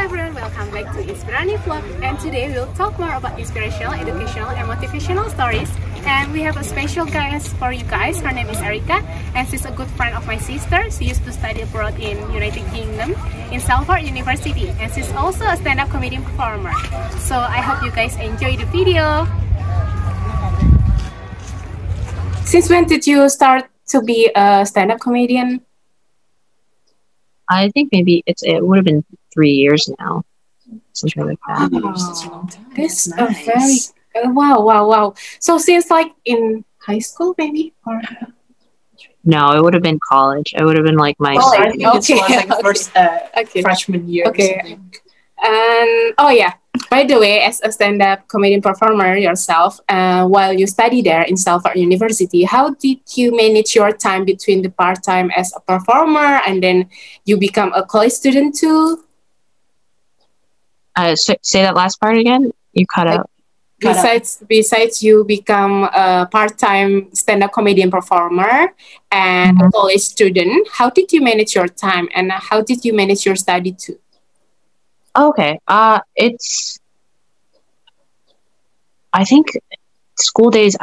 everyone, welcome back to Inspirani vlog, and today we'll talk more about inspirational, educational and motivational stories. And we have a special guest for you guys. Her name is Erika and she's a good friend of my sister. She used to study abroad in United Kingdom in Salford University, and she's also a stand-up comedian performer. So I hope you guys enjoy the video. Since when did you start to be a stand-up comedian? I think maybe it would have been 3 years now, something like that. Oh, that's nice. A very wow. So since like in high school, maybe, or no, it would have been college. It would have been like my I think it was like first freshman year. Okay. And by the way, as a stand-up comedian performer yourself, while you study there in Salford University, how did you manage your time between the part-time as a performer and then you become a college student too? Say that last part again. You cut out. Besides you become a part-time stand-up comedian performer and a college student, how did you manage your time and how did you manage your study too? Okay. I think school days,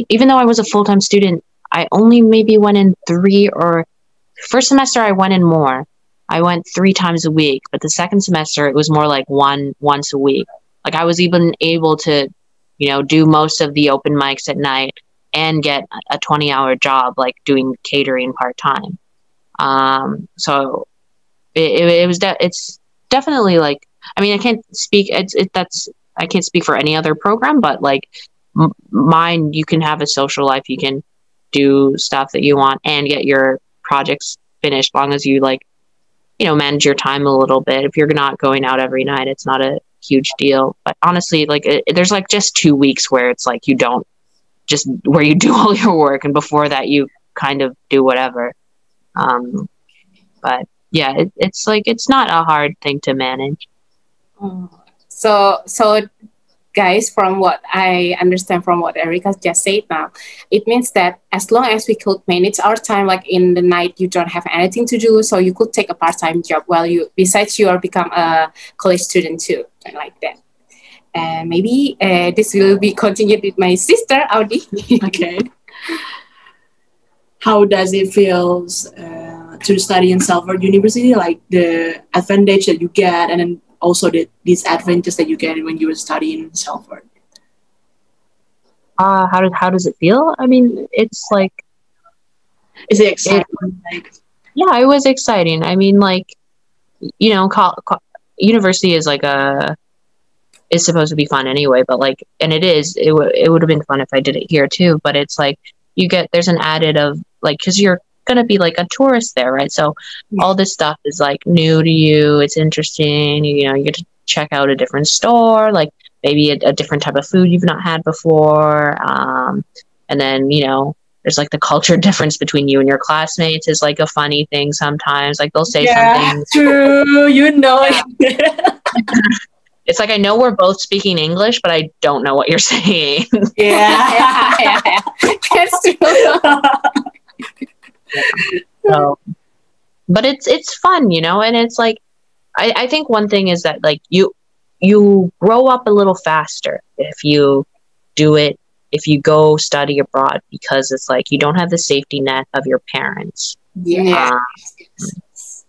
even though I was a full-time student, I only maybe went in first semester I went in more. I went 3 times a week, but the second semester it was more like once a week. Like I was even able to, do most of the open mics at night and get a 20-hour job, like doing catering part-time. So it's definitely like, I mean, I can't speak. I can't speak for any other program, but like mine, you can have a social life. You can do stuff that you want and get your projects finished, long as you manage your time a little bit. If you're not going out every night, it's not a huge deal. But honestly, there's like just 2 weeks where it's like where you do all your work, and before that you kind of do whatever. But yeah, it's not a hard thing to manage. So guys, from what I understand from what Erika just said now, it means that as long as we could manage our time, like in the night you don't have anything to do, so you could take a part-time job while you are become a college student too, and like that. And maybe this will be continued with my sister, Audi. Okay. How does it feel to study in Salford University? Like the advantage that you get, and then also the disadvantages that you get when you were studying in Salford. How does it feel? I mean, it's like, is it exciting? Yeah, it was exciting. I mean, university is is supposed to be fun anyway, but and it would have been fun if I did it here too. But it's like there's an added of because you're going to be like a tourist there, right? So all this stuff is like new to you. It's interesting. You get to check out a different store, like maybe a different type of food you've not had before. And then, there's like the culture difference between you and your classmates is like a funny thing sometimes. Like they'll say something. True. It's like, I know we're both speaking English, but I don't know what you're saying. Yeah. That's true. So, but it's fun, and it's like, I think one thing is that you grow up a little faster if you go study abroad, because it's like you don't have the safety net of your parents. Yeah.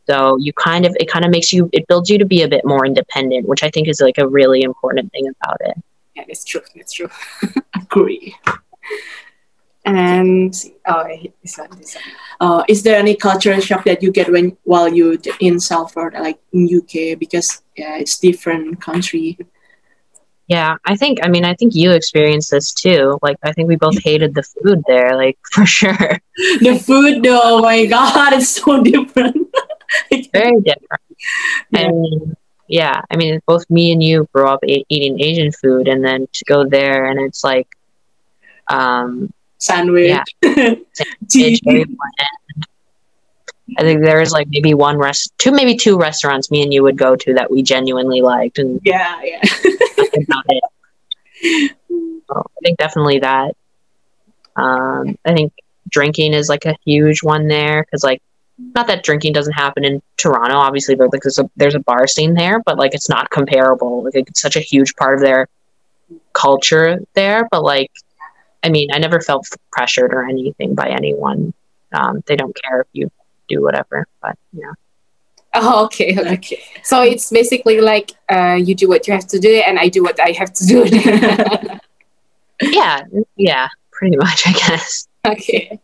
So it kind of it builds you to be a bit more independent, which I think is like a really important thing about it. Yeah, that's true. Agree. And this one. Is there any cultural shock that you get while you're in Salford, like in UK, because it's different country? Yeah, I think you experienced this too. Like, I think we both hated the food there, like, for sure. The food, though, oh my God, it's so different. It's very different. I mean, both me and you grew up eating Asian food, and then to go there and it's like, sandwich. Yeah. Sandwich, very bland. I think there was like maybe maybe two restaurants me and you would go to that we genuinely liked, and that's about it. So I think definitely that. I think drinking is like a huge one there, because like not that drinking doesn't happen in Toronto, obviously, but like there's a bar scene there, but like it's not comparable. Like it's such a huge part of their culture there. But like, I mean, I never felt pressured or anything by anyone. They don't care if you do whatever, but yeah. Oh, okay, okay. So it's basically like you do what you have to do, and I do what I have to do. Yeah, pretty much, I guess. Okay,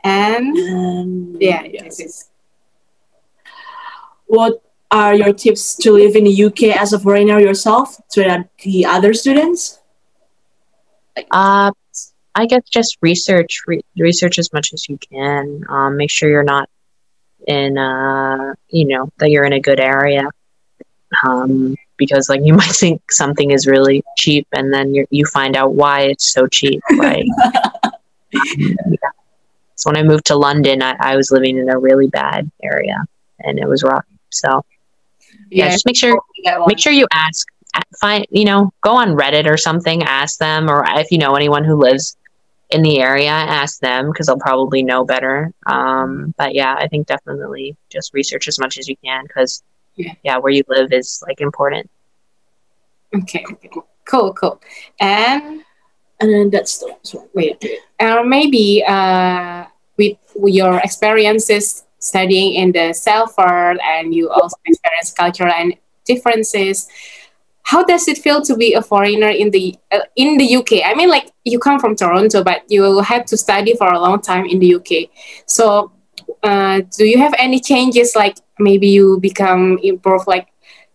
and yeah, yes. What are your tips to live in the UK as a foreigner yourself to the other students? I guess just research as much as you can. Make sure you're not in, that you're in a good area. Because like you might think something is really cheap and then you find out why it's so cheap, right? Yeah. So when I moved to London, I was living in a really bad area and it was rough. So yeah, just make sure you ask, go on Reddit or something, ask them, or if you know anyone who lives in the area, ask them because they'll probably know better. But yeah, I think definitely just research as much as you can because where you live is like important. Okay. Cool. And then that's wait. Maybe with your experiences studying in the Salford and you also experience cultural and differences, how does it feel to be a foreigner in the UK? I mean, like you come from Toronto, but you had to study for a long time in the UK. So, do you have any changes? Like maybe you become improve, like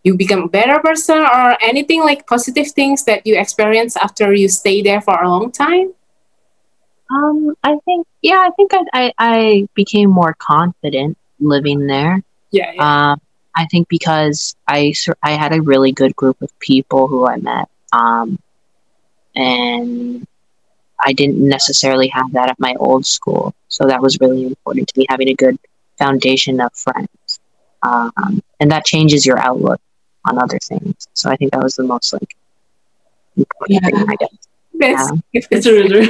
you become a better person, or anything like positive things that you experience after you stay there for a long time? I think I became more confident living there. Yeah. I think because I had a really good group of people who I met, and I didn't necessarily have that at my old school. So that was really important to me, having a good foundation of friends. And that changes your outlook on other things. So I think that was the most like important thing, I guess. It's really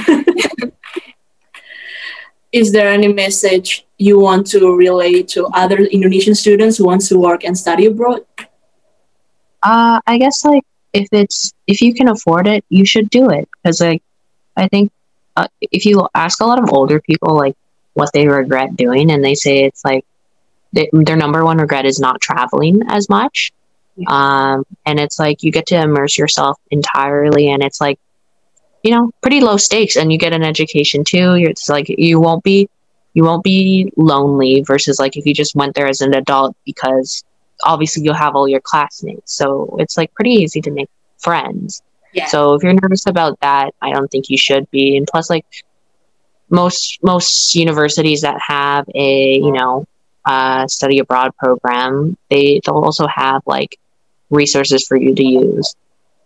Is there any message you want to relay to other Indonesian students who want to work and study abroad? I guess like if you can afford it, you should do it. Because like I think if you ask a lot of older people like what they regret doing, and they say it's like their number one regret is not traveling as much. And it's like you get to immerse yourself entirely, and it's like, pretty low stakes, and you get an education too. It's like you won't be lonely versus like if you just went there as an adult, because obviously you'll have all your classmates. So it's like pretty easy to make friends. Yeah. So if you're nervous about that, I don't think you should be. And plus, like most universities that have a study abroad program, they'll also have like resources for you to use.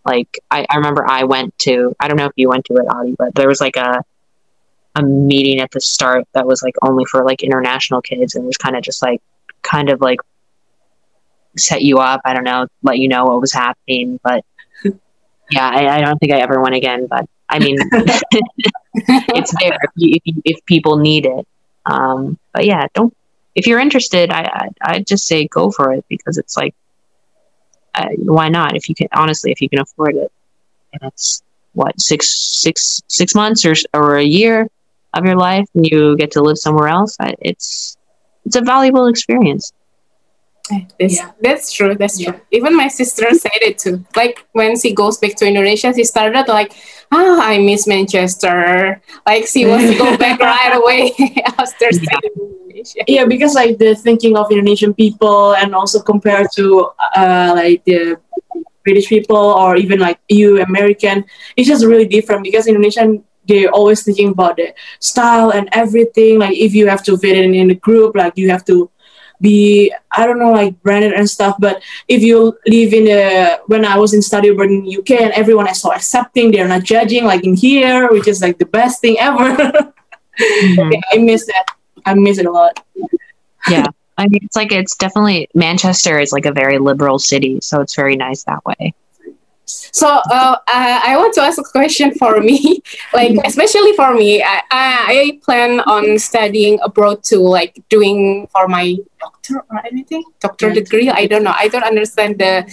Like I remember I don't know if you went to it, Audie, but there was like a meeting at the start that was like only for like international kids, and it was kind of like set you up. I don't know, let you know what was happening. But yeah, I don't think I ever went again. But I mean, it's there if people need it. But yeah, if you're interested, I'd just say go for it, because it's like, why not? If you can afford it, and it's what, six months or a year of your life, and you get to live somewhere else. It's a valuable experience. That's true. Even my sister said it too. Like when she goes back to Indonesia, she started like, I miss Manchester. Like she wants to go back right away after studying in Indonesia. Yeah, because like the thinking of Indonesian people, and also compared to like the British people or even like EU American, it's just really different, because Indonesian, they're always thinking about the style and everything. Like if you have to fit in a group, like you have to be, I don't know, like branded and stuff. But if you live when I was in study abroad in the UK, and everyone is so accepting, they're not judging like in here, which is like the best thing ever. Yeah, I miss that. I miss it a lot. Yeah. I mean, it's definitely, Manchester is like a very liberal city, so it's very nice that way. So I want to ask a question for me, like especially for me. I plan on studying abroad too, like doing for my doctor or anything, doctor degree. I don't know. I don't understand the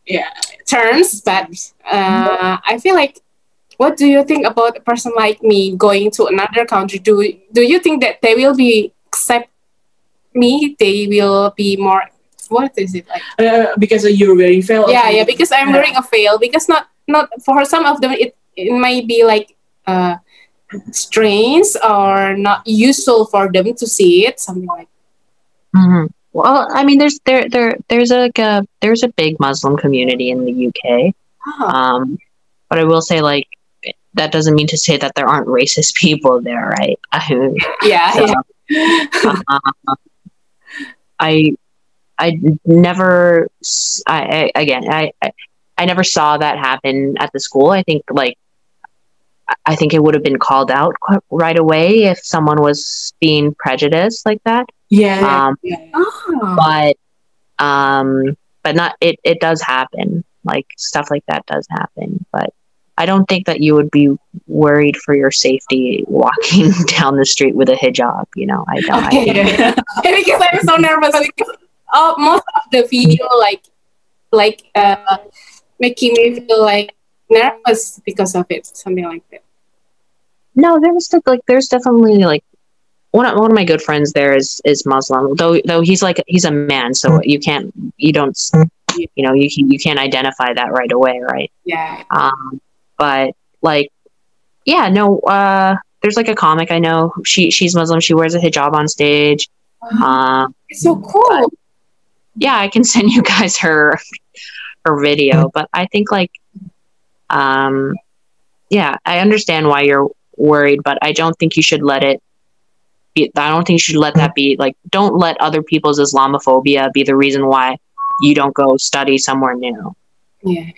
Yeah. terms, but I feel like. What do you think about a person like me going to another country? Do you think that they will be accept me? They will be more. What is it like? Because you're wearing veil. or Yeah, something. because I'm wearing a veil. Because not for some of them it might be like strange or not useful for them to see it, something like. Mm-hmm. Well, I mean, there's a big Muslim community in the UK. Oh. But I will say, like, that doesn't mean to say that there aren't racist people there, right? Yeah, So, I never, I never saw that happen at the school. I think it would have been called out right away if someone was being prejudiced like that. Yeah. Oh. But not it does happen. Like stuff like that does happen, but I don't think that you would be worried for your safety walking down the street with a hijab. You know, I don't. Okay. Because I'm so nervous. Because most of the video, like making me feel like nervous because of it, something like that. No, there's definitely like one of my good friends there is Muslim. Though he's a man, so you can't identify that right away, right? Yeah. But like, yeah, no. There's like a comic I know. She's Muslim. She wears a hijab on stage. It's so cool. Yeah, I can send you guys her video. But I think yeah, I understand why you're worried, but I don't think you should let it. I don't think you should let that be like. Don't let other people's Islamophobia be the reason why you don't go study somewhere new. Yeah. And,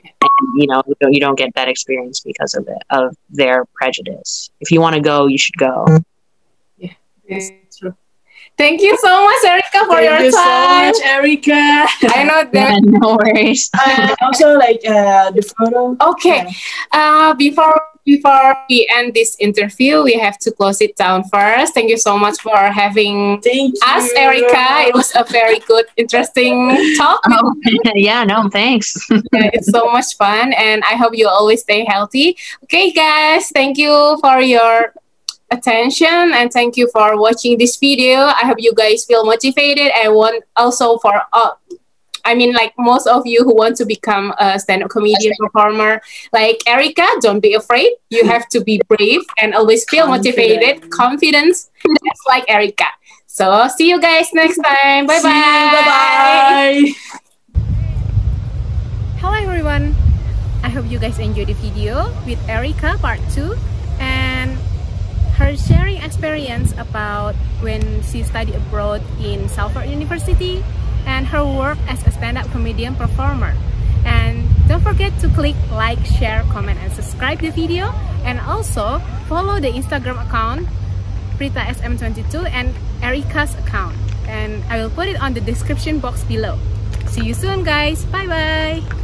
you don't get that experience because of their prejudice. If you want to go, you should go. Yeah, it's true. Thank you so much, Erika, for your time. Thank you so much, Erika. I know that. Yeah, no worries. Also, like the photo. Okay. Before we end this interview, we have to close it down first. Thank you so much for having us, Erika. It was a very good, interesting talk. Yeah, no, thanks. Yeah, it's so much fun, and I hope you always stay healthy. Okay, guys, thank you for your attention and thank you for watching this video. I hope you guys feel motivated and want also for like most of you who want to become a stand-up comedian performer like Erika, don't be afraid. You have to be brave and always feel motivated, confidence, just like Erika. So see you guys next time. Bye bye. Hello everyone. I hope you guys enjoyed the video with Erika part 2 and her sharing experience about when she studied abroad in Salford University and her work as a stand-up comedian performer. And don't forget to click like, share, comment, and subscribe the video. And also follow the Instagram account PritaSM22 and Erika's account. And I will put it on the description box below. See you soon, guys. Bye bye.